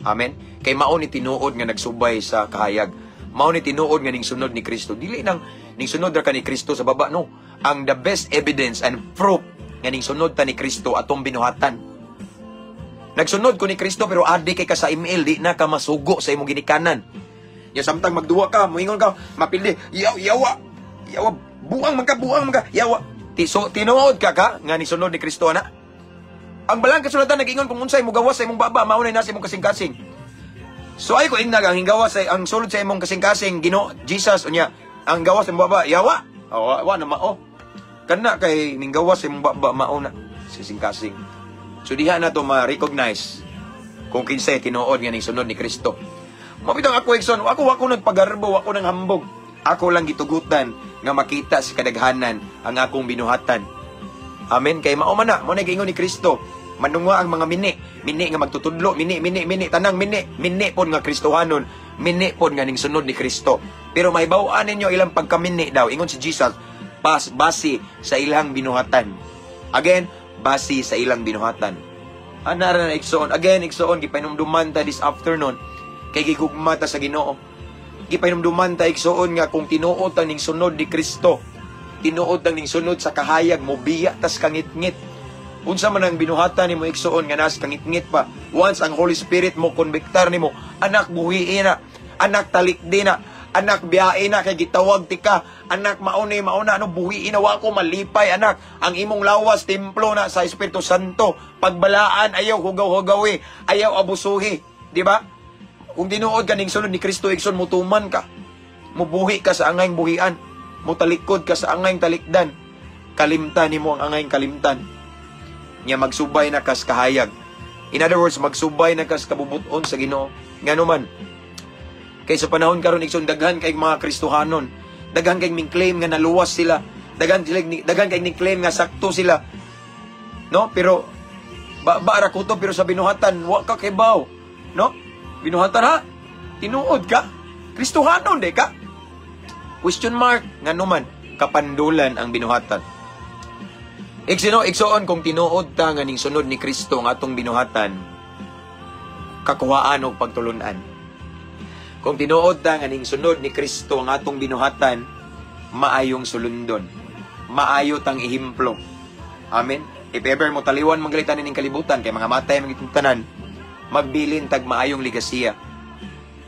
Amen? Kay mao ni tinuod nga nagsubay sa kahayag. Mao ni tinuod nga ning sunod ni Kristo. Dili nang ning sunod ra ka ni Kristo sa baba, no. Ang the best evidence and proof nga ning sunod ta ni Kristo atong binuhatan. Nagsunod ko ni Kristo pero adi kay ka sa email, di na ka masugo sa imong ginikanan. Ya samtang magduwa ka, moingon ka, mapildi, yawa, buang man ka, yawa. Tinuod ka nga ni sunod ni Kristo na. Ang balang kasulatan nag-ingon kung unsay mo gawas sa imong baba, maunay na sa imong kasing-kasing. So ay ko ingna ang gawas sa ang sulod sa imong kasing-kasing, Ginoo Jesus unya, ang gawas sa imong baba, yawa. Wa na mao. Kana kay ning gawas sa imong baba mauna sa kasing-kasing. So diha na to ma-recognize kung kinsay tinuod nga ning sunod ni Kristo. Mabitang ako igsoon, ako nagpagarbo, ako nang hambog. Ako lang gitugutan nga makita sa kadaghanan ang akong binuhatan. Amen. Kay mao man na, mo nag-ingon ni Kristo. Manungwa ang mga mini nga magtutudlo, mini tanang mini pon nga Kristohanon, mini pon nga ning sunod ni Kristo. Pero mahibaw-an ninyo ilang pagkamini daw, ingon si Jesus, base sa ilang binuhatan. Again, base sa ilang binuhatan. Anara na igsoon, gipainumduman ta this afternoon, kay gigugma ta sa Ginoo. Gipainumduman ta igsoon nga kung tinuod ta ning sunod ni Kristo, tinuod ta ning sunod sa kahayag mo, biya tas kangit-ngit. Unsa man ang binuhatan nimo igsoon nga nas kangit-ngit pa, once ang Holy Spirit mo konbiktar nimo, anak buhi na, anak talikdi na, anak biyae na kay gitawag tika, anak mauna no buhi na wa ko malipay anak, ang imong lawas templo na sa Espiritu Santo, pagbalaan ayaw hugaw-hugawi, ayaw abusuhi, di ba? Kung tinuod ka ning sunod ni Kristo igsoon, mutuman ka, mubuhi ka sa angayng buhian, mutalikod ka sa angayng talikdan, kalimtan nimo ang angayng kalimtan. Nya magsubay na kas kahayag. In other words, magsubay na kas kabubuton sa Ginoo. Ngano man, kay sa panahon karon igsoon, daghan kay mga Kristohanon, daghan kay ming claim nga naluwas sila, daghan kay ning claim nga sakto sila, no? Pero bara kuto pero sa binuhatan wa ka kibaw, no? Binuhatan ha, tinuod ka, Kristohanon de ka, question mark. Ngano man, kapandulan ang binuhatan. Igsoon kung tinuod ta nga ning sunod ni Kristo ang atong binuhatan, kakuhaan og pagtulunan. Kung tinuod ta nga ning sunod ni Kristo ang atong binuhatan, maayong sulundon, maayo tang ihimplo. Amen. if ever mo taliwan manggalitan ning kalibutan kay mga matay mga tanan, magbilin tag maayong ligasiya.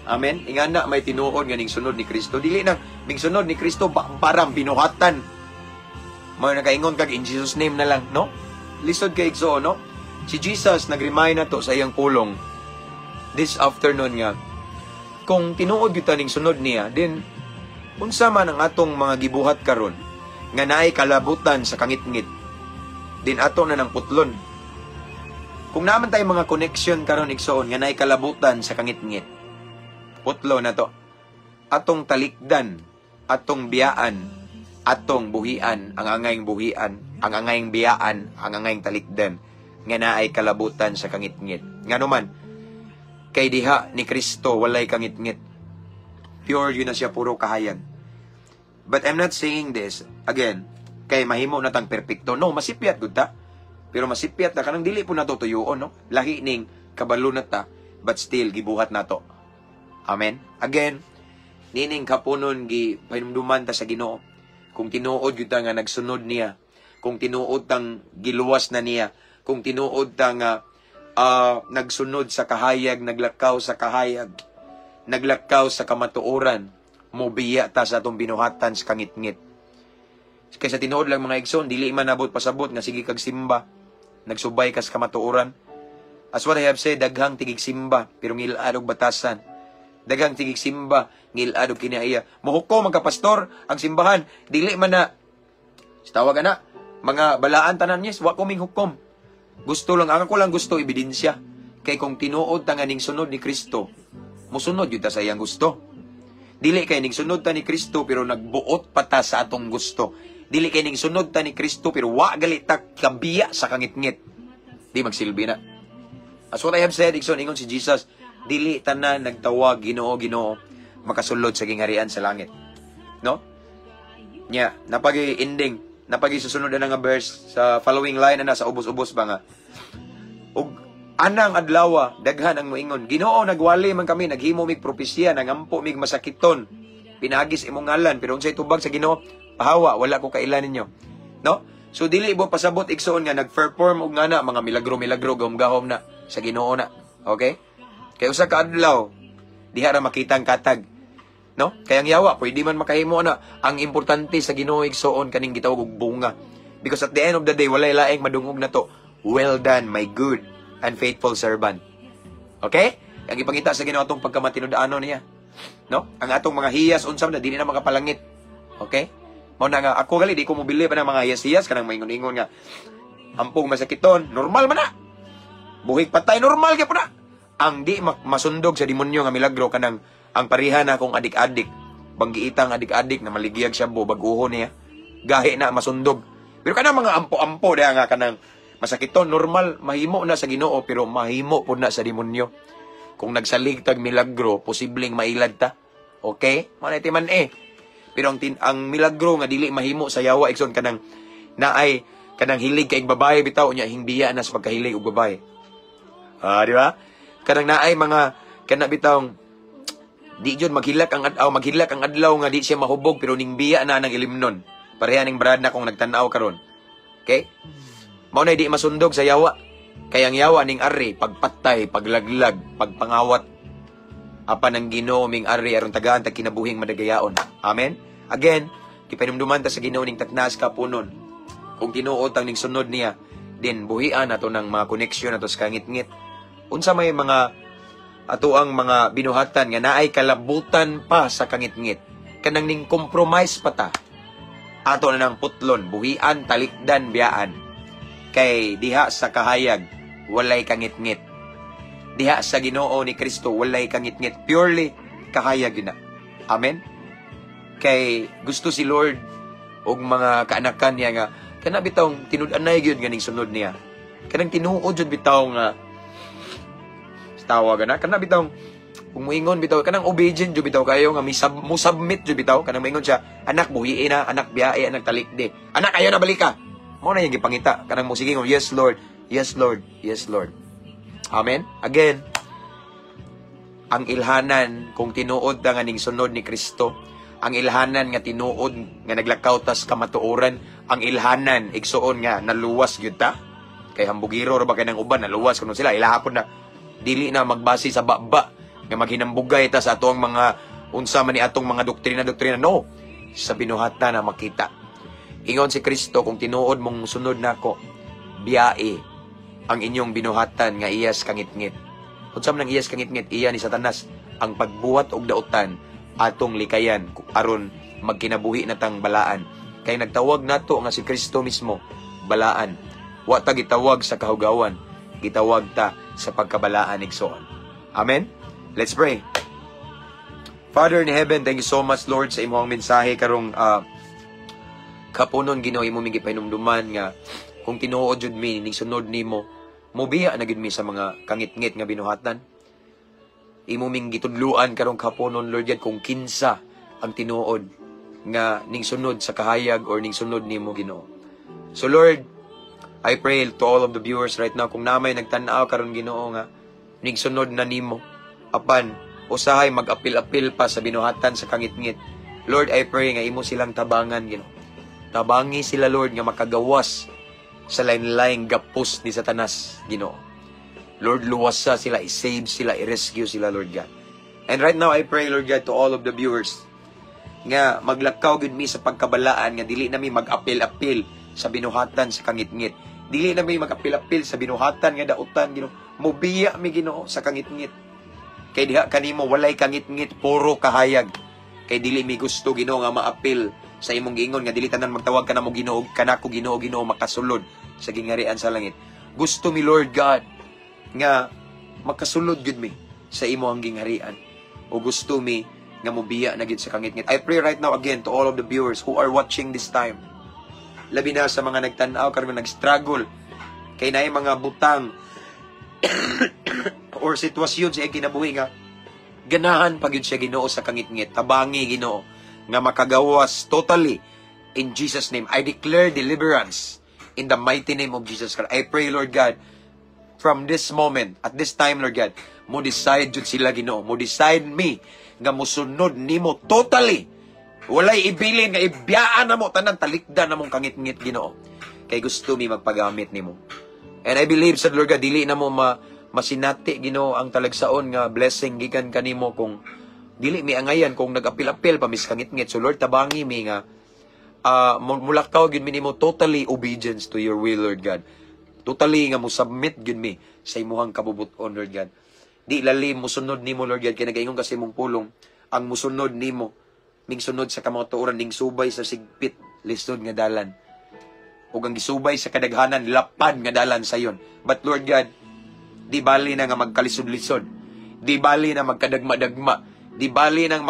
Amen. Ingana may tinuod nga ning sunod ni Kristo. Dili na ning sunod ni Kristo parang binuhatan. Mao nakaingon kag in Jesus name na lang, no? Lisod kay igsoon, no? Si Jesus nag-remind na to sa iyang pulong this afternoon nga. Kung tinuod gyud ning sunod niya, then unsa man ang atong mga gibuhat karon nga naay kalabutan sa kangitngit, din ato na ng putlon. Kung naman tayo mga connection karon igsoon nga naay kalabutan sa kangitngit, putlo na to. Atong talikdan, atong biyaan, atong buhian, ang angayng buhian, ang angayng biyaan, ang angayng talikdan, nga naay kalabutan sa kangitngit. Nga naman, kay diha ni Kristo walay kangitngit. Pure yun na siya, puro kahayag. But I'm not saying this, again, kay mahimo na tang perpekto. No, masipyat gud ta. Pero masipyat na, kanang dili po natutuyuon, no? Lahi ning kabalo na ta, but still, gibuhat na to. Amen? Again, nining kapunon gi pahinumduman ta sa Ginoo. Kung tinuod gyud ta nga nagsunod niya, kung tinuod tang giluwas na niya, kung tinuod ta nga nagsunod sa kahayag, naglakaw sa kahayag, naglakaw sa kamatuoran, mobiya ta sa atong binuhatan sa kangitngit. Kaysa tinuod lang mga igsoon, dili man abot pasabot nga sige kag simba, nagsubay kas kamatuoran. As what I have said, daghang tigig simba, pero ngilad og batasan. Daghang tigig simba, ngilad og kinaiya. Muhukom mga pastor ang simbahan, dili man na tawag na mga balaan tanan yes, wa ko ming hukom. Gusto lang, ako lang gusto ebidensya. Kay kung tinuod ta nga ning sunod ni Kristo, musunod yun ta sa iyang gusto. Dili kay ning sunod ta ni Kristo pero nagbuot pa ta sa atong gusto. Dili kay ning sunod ta ni Kristo pero wa gali ta kabiya sa kangitngit. Di magsilbi na. As what I have said, igsoon ingon si Jesus, dili tanan nagtawag Ginoo Ginoo makasulod sa gingharian sa langit. No? Nya, napagi-ending, napagi-susunod na nga verse sa following line na sa ubos-ubos ba nga. Og anang adlaw, daghan ang moingon, Ginoo nagwali man kami, naghimo mig propesya, nangampo mig masakiton, pinagis imong ngalan, pero unsay tubag sa Ginoo, pahawa, wala ko kailan ninyo. No? So dili mo pasabot igsoon nga nag-perform og ngana mga milagro-milagro gahom-gahom na sa Ginoo na. Okay? Kay usa ka adlaw diha ra makita ang katag. No? Kaya ang yawa pwede man makahimo na. Ang importante sa Ginoo igsoon kaning gitawag og bunga. Because at the end of the day walay laing madungog na to. Well done, my good and faithful servant. Okay? Ang ipangita sa Ginoo atong pagkamatinud-ano niya. No? Ang atong mga hiyas unsam na dili na makapalangit. Okay? Mao na nga ako gali di ko mobili pa ng mga hiyas-hiyas kanang maingon-ingon nga ampong masakiton, normal man na. Buhig patay normal gyud na. Ang di masundog sa demonyo nga milagro kanang ang parihan na akong adik-adik, banggiitang adik-adik na maligiyag siya baguhon niya, gahi na masundog. Pero kanang mga ampo-ampo diha nga kanang masakiton normal mahimo na sa Ginoo pero mahimo pud na sa demonyo. Kung nagsalig tag milagro, posibleng mailad ta. Okay? Manay man Pero ang milagro nga dili mahimo sa yawa igsoon kanang naay kanang hilig kay babae bitaw nya hingbiya na sa pagkahilig og babae. Di ba? Kanang naay mga kana bitawng di jud maghilak ang adlaw nga di siya mahubog pero ning biya na nang ilimnon. Pareha ning brad na kung nagtan-aw karon. Okay? Mao na di masundog sa yawa. Kay ang yawa ning ari pagpatay, paglaglag, pagpangawat. Apan ang Ginoo ming ari aron tagaan ta kinabuhing madagayaon. Amen. Again, kipanumduman ta sa Ginoo ning taknas kapunon. Kung tinuod tang ning sunod niya, din buhian ato ng mga koneksyon ato sa kangit-ngit. Unsa may mga ato ang mga binuhatan nga naay kalabutan pa sa kangit-ngit. Kanang ning compromise pa ta. Ato na ng putlon, buhian, talikdan, biyaan. Kay diha sa kahayag, walay kangit-ngit. Diha sa Ginoo ni Kristo, walay kangit-ngit. Purely kahayag yun na. Amen? Kay gusto si Lord og mga kaanakan niya nga kana bitawng tinud-anay gyud ganing sunod niya. Kanang tinuod jud bitaw nga tawag na kana bitawng kung moingon bitaw kanang obedient jud bitaw kayo nga mo submit jud bitaw kanang moingon siya anak buhiin na anak biyae anak talikde anak ayo na balika mo na yung gipangita kanang mo sige ngo yes Lord yes Lord yes Lord. Amen. Again, ang ilhanan kung tinuod ta nga ning sunod ni Kristo, ang ilhanan nga tinuod nga naglakaw tas kamatuoran, ang ilhanan igsuon nga naluwas gyud ta, Kay hambugiro ra ba kay nang uban naluwas kuno sila ilahapon na dili na magbase sa baba nga maghinambugay ta sa atong mga unsa man ni atong mga doktrina no, sa binuhatan na makita. Ingon si Kristo, kung tinuod mong sunod nako, biyae ang inyong binuhatan nga iyas kangit-ngit. Unsa man ang iyas kangit-ngit, iya ni Satanas ang pagbuhat og dautan atong likayan aron magkinabuhi natang balaan. Kay nagtawag nato nga si Kristo mismo balaan. Wa ta gitawag sa kahugawan, gitawag ta sa pagkabalaan igsoon. Amen. Let's pray. Father in heaven, thank you so much Lord sa imong mensahe karong kapunon Ginoo imo ming gipahinumduman nga kung tinuod jud mi ning sunod nimo, mobiya na gid mi sa mga kangit-ngit nga binuhatan. Imo ming gitudluan karong kapunon Lord God kung kinsa ang tinuod nga ning sunod sa kahayag or ning sunod nimo Ginoo. So Lord, I pray to all of the viewers right now kung namay nagtan-aw karon Ginoo nga ning sunod na nimo apan usahay mag-apil-apil pa sa binuhatan sa kangit-ngit. Lord, I pray nga imo silang tabangan Ginoo. Tabangi sila Lord nga makagawas sa lain-laing gapos ni Satanas Ginoo. Lord, luwasa sila, i-save sila, i-rescue sila Lord God. And right now I pray Lord God to all of the viewers nga maglakaw gid mi sa pagkabalaan nga dili na mi mag-apil-apil sa binuhatan sa kangit-ngit. Dili na mi mag-apil-apil sa binuhatan nga dautan Ginoo. Mobiya mi Ginoo sa kangit-ngit. Kay diha kanimo walay kangit-ngit, puro kahayag. Kay dili mi gusto Ginoo nga maapil sa imong giingon nga dili tanan magtawag ka na mo Ginoo, kanako Ginoo, Ginoo makasulod sa gingarian sa langit. Gusto mi Lord God nga makasulod gud mi sa imong gingharian. O gusto mi nga mobiya na gid sa kangit-ngit. I pray right now again to all of the viewers who are watching this time. Labi na sa mga nagtan-aw karon nag-struggle kay naay mga butang or sitwasyon sa kinabuhi nga ganahan pa gyud siya Ginoo sa kangit-ngit. Tabangi Ginoo nga makagawas totally in Jesus name. I declare deliverance in the mighty name of Jesus Christ. I pray Lord God from this moment at this time Lord God mo decide jud sila Ginoo, mo decide me nga mosunod nimo totally. Walay ibilin nga ibiyaan na mo tanan talikdan na mong kangit-ngit Ginoo. Kay gusto mi magpagamit nimo. And I believe sa Lord God dili na mo masinati Ginoo ang talagsaon nga blessing gikan kanimo kung dili mi angayan kung nag-apil-apil pa mis kangit-ngit. So Lord tabangi mi nga mulakaw gyud mi nimo totally obedience to your will Lord God. Totally nga mo submit gyud mi sa imong kabubuton Lord God. Di lalim musunod nimo Lord God kay nagaingon kasi imong pulong ang musunod nimo ming sunod sa kamatuoran ning subay sa sigpit lisod nga dalan. Ug ang gisubay sa kadaghanan lapad nga dalan sayon. But Lord God, di bali na nga magkalisod-lisod. Di bali na magkadagma-dagma. Di bali nang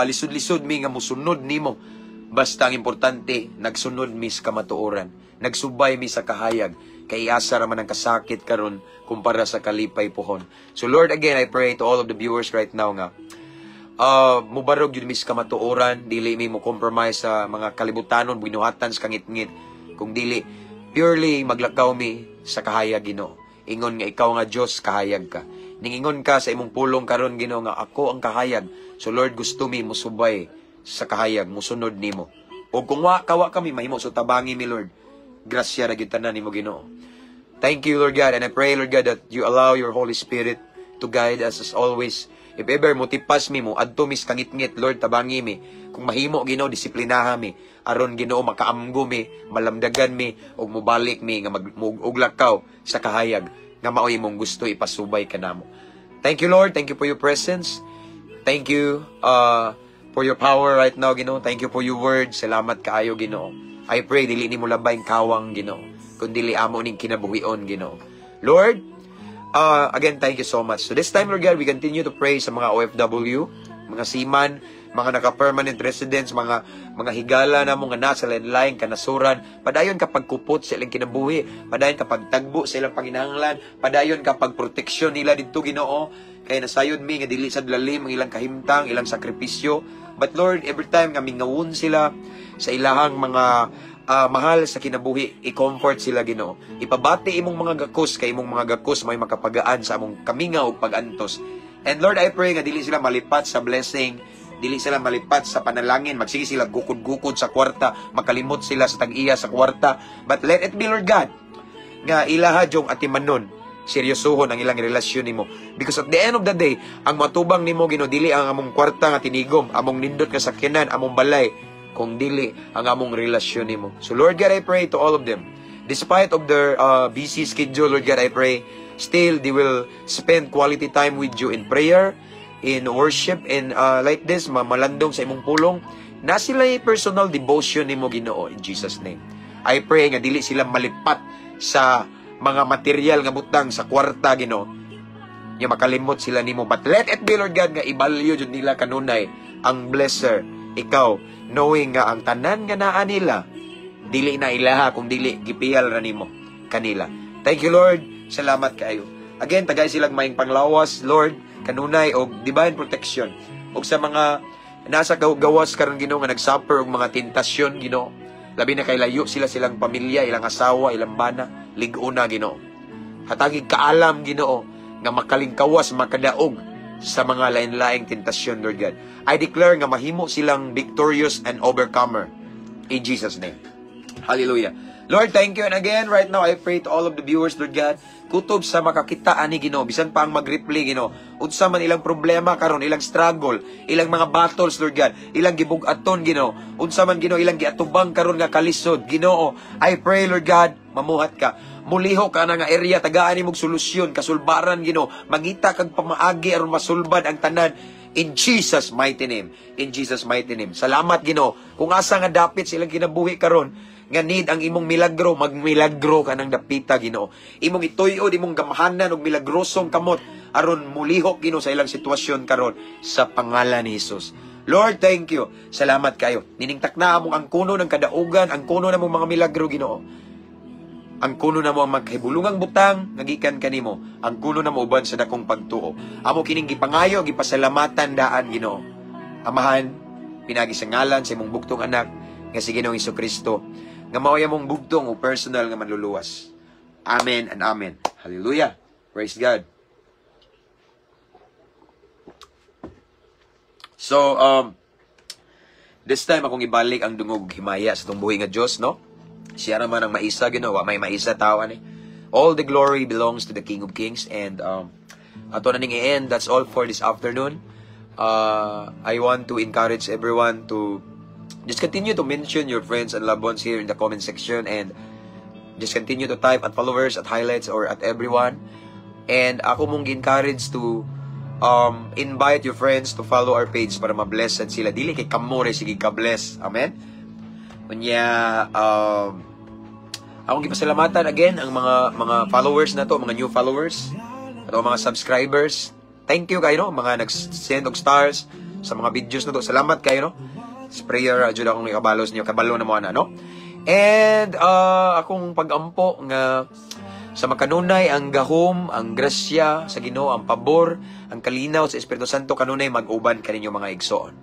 lisod-lisod mi nga musunod nimo. Basta ang importante nagsunod mi sa kamatuoran. Nagsubay mi sa kahayag. Kay asa raman ang kasakit karon kumpara sa kalipay pohon. So Lord, again, I pray to all of the viewers right now nga mubarog yun mis kamatuoran, dili mi mo compromise sa mga kalibutanon, binuhatan sa kangit-ngit. Kung dili, purely maglakaw mi sa kahayag Ginoo. Ingon nga ikaw nga Diyos, kahayag ka. Ningingon ka sa imong pulong karon Ginoo nga ako ang kahayag. So Lord, gusto mi musubay sa kahayag, musunod nimo. O kung kawa kami mahimo, so tabangi mi Lord. Grasya ra gyud tanan nimo Ginoo. Thank you Lord God, and I pray Lord God that you allow your Holy Spirit to guide us as always. If ever mo tipas mi mo adto mis kangit-ngit Lord tabangi mi. Kung mahimo Ginoo disiplinaha mi aron Ginoo makaamgo mi, malamdagan mi ug mobalik mi nga maguglakaw sa kahayag nga maoy imong gusto ipasubay kanamo. Thank you Lord, thank you for your presence. Thank you for your power right now Ginoo. Thank you for your word. Salamat kaayo Ginoo. I pray dili nimo labayng kawang Ginoo, kundi amo ning kinabuhion Ginoo. Lord, again, thank you so much. So this time, Lord God, we continue to pray sa mga OFW, mga seaman, mga naka-permanent residents, mga higala na mga nasa lain-laing kanasuran. Padayon kapag kupot sa ilang kinabuhi, padayon kapag tagbo sa ilang panginahanglan, padayon kapag proteksyon nila dito Ginoo. Kaya nasayod mi nga dili sa lalim ang ilang kahimtang, ilang sakripisyo. But Lord, every time nga mingawon sila sa ilahang mga mahal sa kinabuhi, i-comfort sila Ginoo. Ipabati imong mga gakos kay imong mga gakos may makapagaan sa among kaminga ug pag-antos. And Lord, I pray nga dili sila malipat sa blessing dili sila malipat sa panalangin, magsige sila gukod-gukod sa kwarta, makalimot sila sa tag-iya sa kwarta. But let it be, Lord God, nga ilaha jong atimanon, seryosohon ang ilang relasyon nimo. Because at the end of the day, ang matubang nimo Ginoo dili ang among kwarta nga tinigom, among nindot nga sakyanan, among balay, kung dili ang among relasyon nimo. So Lord God, I pray to all of them, despite of their busy schedule, Lord God, I pray, still they will spend quality time with you in prayer, in worship, and like this, malandong sa imong pulong, na sila personal devotion nimo Ginoo, in Jesus' name. I pray nga dili sila malipat sa mga material nga butang sa kwarta Ginoo, nga makalimot sila nimo. But let it be, Lord God, nga ibalyo jud nila kanunay ang blesser, ikaw, knowing nga ang tanan nga naa nila dili na ilaha kung dili gipiyal ra nimo kanila. Thank you, Lord. Salamat kayo. Again, tagay silang maing panglawas, Lord, kanunay og divine protection og sa mga nasa gawas karon Ginoo nga nagsuffer og mga tentasyon Ginoo, labi na kay layo silang pamilya, ilang asawa, ilang bana, lig-una Ginoo. Hatagig kaalam Ginoo nga makalingkawas, makadaog sa mga lain-laing tentasyon, Lord God. I declare nga mahimo silang victorious and overcomer in Jesus' name. Hallelujah. Lord, thank you. And again, right now, I pray to all of the viewers, Lord God, kutob sa makakitaan ni Ginoo, bisan pa ang mag-replay Ginoo, unsa man ilang problema karon, ilang struggle, ilang mga battles, Lord God, ilang gibug-aton Ginoo, unsa man Ginoo ilang giatubang karon nga kalisod Ginoo, I pray, Lord God, mamuhat ka, muliho ka na nga area, tagaan nimog solusyon, kasulbaran Ginoo, mangita kag pamaagi aron masulbad ang tanan. In Jesus' mighty name. In Jesus' mighty name. Salamat Ginoo. Kung asa nga dapit silang kinabuhi karon, nga need ang imong milagro, magmilagro ka ng dapita Ginoo. Imong ituyod, imong gamahanan og milagrosong kamot aron mulihok Ginoo sa ilang sitwasyon karon sa pangalan ni Hesus. Lord, thank you. Salamat kayo. Niningtak na among ang kuno ng kadaugan, ang kuno na mong mga milagro Ginoo. Ang kuno na mo ang maghibulungang butang nagikan kanimo, ang kuno na mo uban sa dakong pagtuo. Amo kining gipangayo, gipasalamatan daan Ginoo. Amahan, pinagi sa ngalan sa imong bugtong anak nga si Ginoong Hesukristo, nga mao mong bugtong o personal nga manluluwas. Amen and amen. Hallelujah. Praise God. So, this time akong ibalik ang dungog himaya sa itong buhay nga Diyos, no? Siya naman ang maisa, Ginoo. May maisa tao, ani. All the glory belongs to the King of Kings. And, ato na ning i-end. That's all for this afternoon. I want to encourage everyone to just continue to mention your friends and loved ones here in the comment section, and just continue to type at followers, at highlights, or at everyone. And ako mong encourage to invite your friends to follow our page para ma-blessed sila. Dili kay kamore, sige ka-bless. Amen? Kunya, akong gipasalamatan again ang mga followers na to, mga new followers, at mga subscribers. Thank you kayo, no? Mga nag-send og stars sa mga videos na to. Salamat kayo, no? Sprayer, jud akong ikabalos niyo, kabalo na mo na, no? And akong pag-ampo nga sa makanunay ang gahom, ang grasya sa Ginoo, ang pabor, ang kalinaw sa Espiritu Santo kanunay mag-uban kaninyo mga igsoon.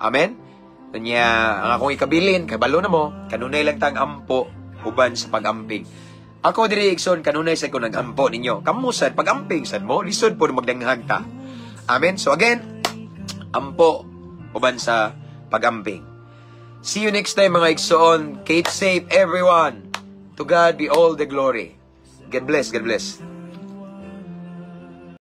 Amen. Kanya ang akong ikabilin, kabalo na mo, kanunay lang tang ampo uban sa pag-amping. Ako diri igsoon kanunay sa ko nag-ampo ninyo. Kamo sad pag-amping sad mo, lisod po magdanghag ta. Amen. So again, ampo uban sa pag-amping. See you next time mga igsoon. Keep safe everyone. To God be all the glory. God bless. God bless.